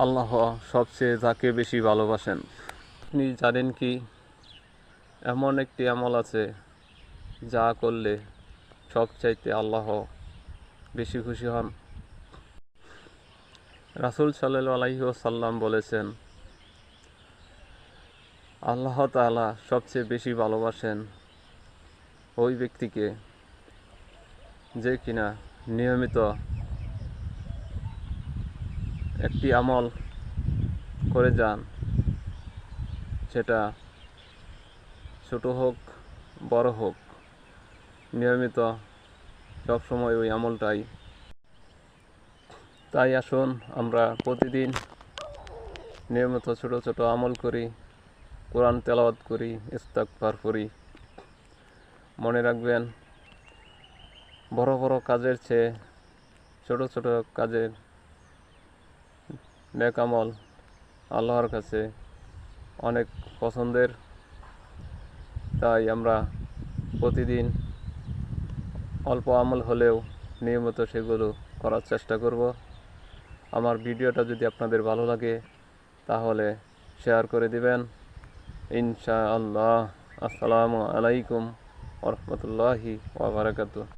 আল্লাহ সবচেয়ে যাকে বেশি ভালোবাসেন। আপনি জানেন কি, এমন একটি আমল আছে যা করলে সবচাইতে আল্লাহ বেশি খুশি হন। রাসূল সাল্লাল্লাহু আলাইহি ওয়াসাল্লাম বলেছেন, আল্লাহ তাআলা সবচেয়ে বেশি ভালোবাসেন ওই ব্যক্তিকে যে কিনা নিয়মিত একটি আমল করে যান, সেটা ছোট হোক বড় হোক, নিয়মিত সবসময় ওই আমলটাই। তাই আসুন আমরা প্রতিদিন নিয়মিত ছোট ছোট আমল করি, কোরআন তেলাওয়াত করি, ইস্তিগফার করি। মনে রাখবেন, বড় বড় কাজের চেয়ে ছোট ছোট কাজের নেক আমল আল্লাহর কাছে অনেক পছন্দের। তাই আমরা প্রতিদিন অল্প আমল হলেও নিয়মিত সেগুলো করার চেষ্টা করব। আমার ভিডিওটা যদি আপনাদের ভালো লাগে তাহলে শেয়ার করে দিবেন ইনশাআল্লাহ। আসসালামু আলাইকুম ওয়া রাহমাতুল্লাহি ওয়া বারাকাতুহু।